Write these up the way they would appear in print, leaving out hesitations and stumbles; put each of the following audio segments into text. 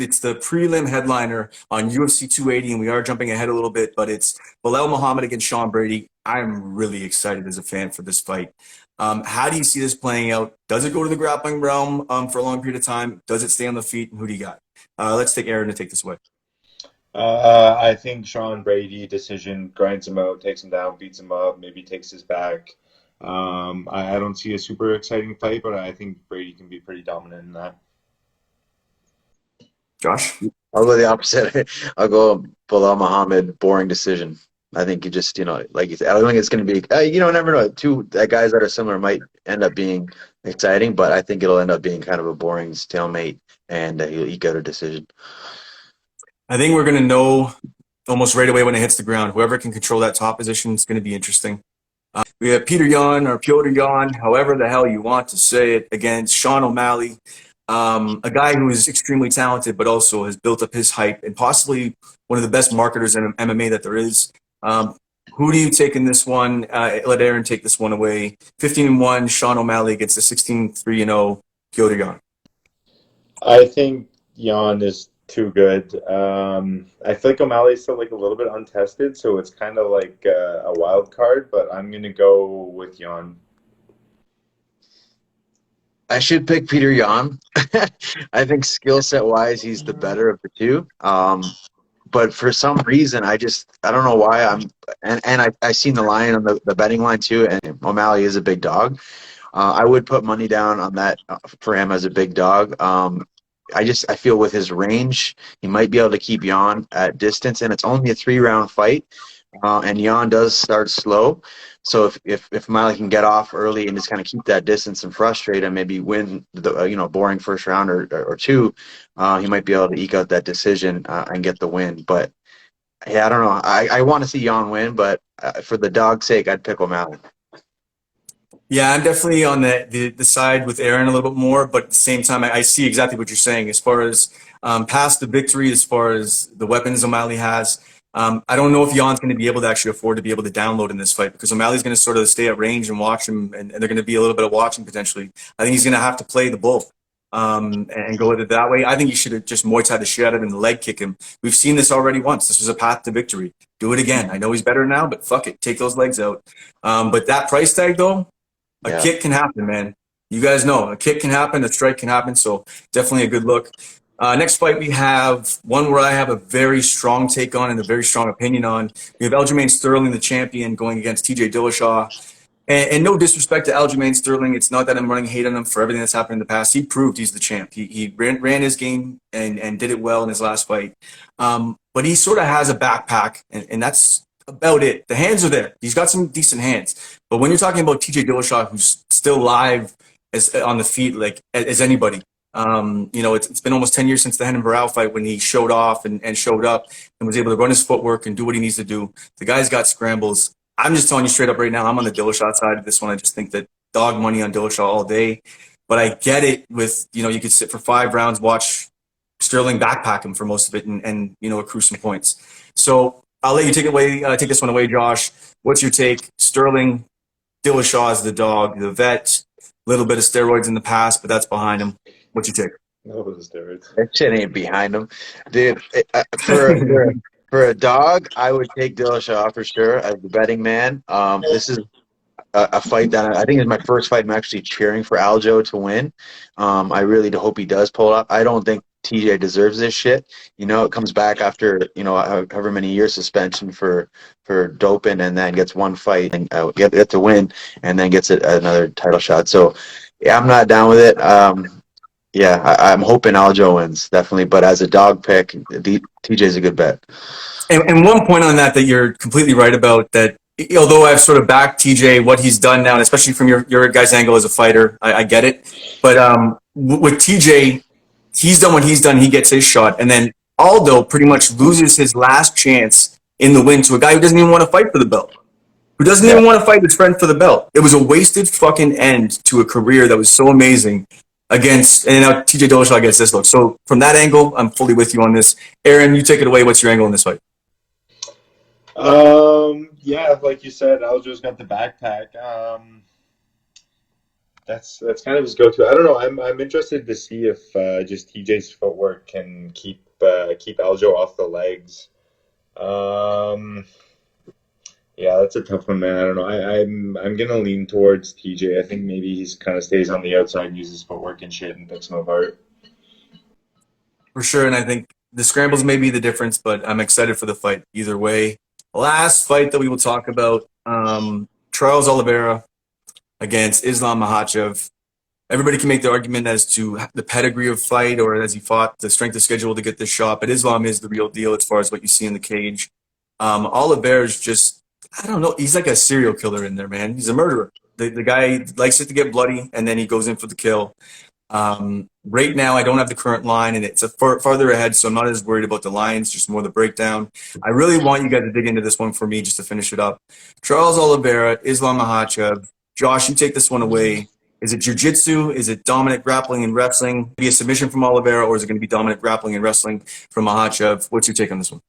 it's the prelim headliner on UFC 280, and we are jumping ahead a little bit, but it's Belal Muhammad against Sean Brady. I'm really excited as a fan for this fight. How do you see this playing out? Does it go to the grappling realm for a long period of time? Does it stay on the feet? And who do you got? Let's take Aaron to take this away. I think Sean Brady decision grinds him out, takes him down, beats him up, maybe takes his back. I don't see a super exciting fight, but I think Brady can be pretty dominant in that. Josh? I'll go the opposite. I'll go Bilal Muhammad, boring decision. I think you just, like you said, I don't think it's going to be, never know. Two guys that are similar might end up being exciting, but I think it'll end up being kind of a boring stalemate, and he'll eke out a decision. I think we're going to know almost right away when it hits the ground. Whoever can control that top position is going to be interesting. We have Peter Yan or Piotr Yan, however the hell you want to say it, against Sean O'Malley, a guy who is extremely talented, but also has built up his hype and possibly one of the best marketers in MMA that there is. Who do you take in this one? Let Aaron take this one away. 15-1, Sean O'Malley against the 16-3-0 Piotr Yan. I think Jan is too good. I feel like O'Malley's still like a little bit untested, so it's kind of like a wild card, but I'm going to go with Jan. I should pick Peter Yan. I think skill set wise, he's the better of the two. But for some reason, I don't know why I seen the line on the betting line too, and O'Malley is a big dog. I would put money down on that for him as a big dog. I feel with his range, he might be able to keep Yan at distance, and it's only a 3-round fight, and Yan does start slow. So if O'Malley can get off early and just kind of keep that distance and frustrate him, maybe win the boring first round or two, he might be able to eke out that decision and get the win. But yeah, I don't know. I want to see Yan win, but for the dog's sake, I'd pick O'Malley. Yeah, I'm definitely on the side with Aaron a little bit more, but at the same time, I see exactly what you're saying as far as past the victory, as far as the weapons O'Malley has. I don't know if Jan's going to be able to actually afford to be able to download in this fight because O'Malley's going to sort of stay at range and watch him, and they're going to be a little bit of watching potentially. I think he's going to have to play the bull and go with it that way. I think he should have just Muay Thai the shit out of him and leg kick him. We've seen this already once. This was a path to victory. Do it again. I know he's better now, but fuck it. Take those legs out. But that price tag, though, a kick can happen, man. You guys know a kick can happen, a strike can happen. So definitely a good look. Next fight, we have one where I have a very strong take on and a very strong opinion on. We have Aljamain Sterling, the champion, going against TJ Dillashaw. And no disrespect to Aljamain Sterling. It's not that I'm running hate on him for everything that's happened in the past. He proved he's the champ. He ran his game and did it well in his last fight. But he sort of has a backpack, and that's about it. The hands are there. He's got some decent hands. But when you're talking about TJ Dillashaw, who's still live on the feet like as anybody, it's been almost 10 years since the Renan Barão fight when he showed off and showed up and was able to run his footwork and do what he needs to do. The guy's got scrambles. I'm just telling you straight up right now, I'm on the Dillashaw side of this one. I just think that dog money on Dillashaw all day. But I get it with, you could sit for 5 rounds, watch Sterling backpack him for most of it and accrue some points. So I'll let you take this one away, Josh. What's your take? Sterling, Dillashaw is the dog, the vet, a little bit of steroids in the past, but that's behind him. What's your take? No, the steroids. That shit ain't behind him. Dude, for a dog, I would take Dillashaw for sure as the betting man. This is a fight that I think is my first fight I'm actually cheering for Aljo to win. I really hope he does pull up. I don't think TJ deserves this shit. It comes back after, however many years suspension for doping and then gets one fight and get to win and then gets another title shot. So, yeah, I'm not down with it. I'm hoping Aljo wins, definitely. But as a dog pick, TJ's a good bet. And one point on that you're completely right about, that although I've sort of backed TJ, what he's done now, and especially from your guy's angle as a fighter, I get it. But with TJ, he's done what he's done. He gets his shot. And then Aldo pretty much loses his last chance in the win to a guy who doesn't even want to fight for the belt. Who doesn't even want to fight his friend for the belt. It was a wasted fucking end to a career that was so amazing and now TJ Dillashaw gets this look. So from that angle, I'm fully with you on this. Aaron, you take it away. What's your angle in this fight? Like you said, Aljo's got the backpack. That's kind of his go-to. I don't know. I'm interested to see if just TJ's footwork can keep Aljo off the legs. Um, yeah, that's a tough one, man. I don't know. I'm gonna lean towards TJ. I think maybe he's kind of stays on the outside, uses footwork and shit, and picks him apart. For sure. And I think the scrambles may be the difference, but I'm excited for the fight either way. Last fight that we will talk about, Charles Oliveira against Islam Makhachev. Everybody can make the argument as to the pedigree of fight or as he fought, the strength of schedule to get this shot, but Islam is the real deal as far as what you see in the cage. Oliveira is just, I don't know, he's like a serial killer in there, man. He's a murderer. The guy likes it to get bloody, and then he goes in for the kill. Right now, I don't have the current line, and it's farther ahead, so I'm not as worried about the lines, just more the breakdown. I really want you guys to dig into this one for me just to finish it up. Charles Oliveira, Islam Makhachev. Josh, you take this one away. Is it jiu-jitsu? Is it dominant grappling and wrestling? Be a submission from Oliveira, or is it going to be dominant grappling and wrestling from Makhachev? What's your take on this one?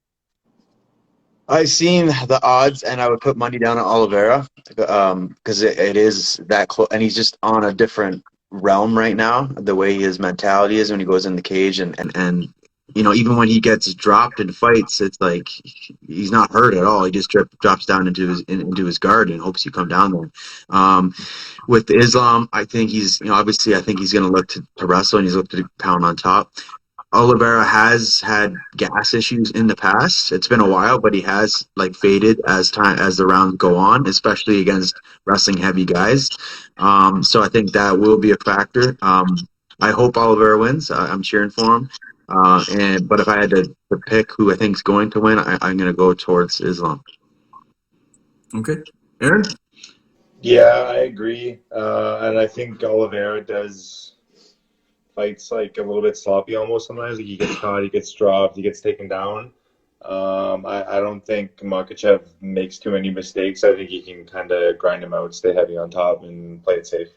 I've seen the odds, and I would put money down on Oliveira because it is that close, and he's just on a different realm right now. The way his mentality is when he goes in the cage, and you know, even when he gets dropped in fights, it's like he's not hurt at all. He just drops down into his guard and hopes you come down there. With Islam, I think he's, you know, obviously I think he's going to look to wrestle, and he's looked to pound on top. Oliveira has had gas issues in the past. It's been a while, but he has like faded as the rounds go on, especially against wrestling heavy guys. So I think that will be a factor. I hope Oliveira wins. I'm cheering for him. But if I had to pick who I think is going to win, I'm going to go towards Islam. Okay. Aaron? Yeah, I agree. And I think Oliveira does fights like a little bit sloppy almost sometimes. Like he gets caught, he gets dropped, he gets taken down. I don't think Makachev makes too many mistakes. I think he can kind of grind him out, stay heavy on top, and play it safe.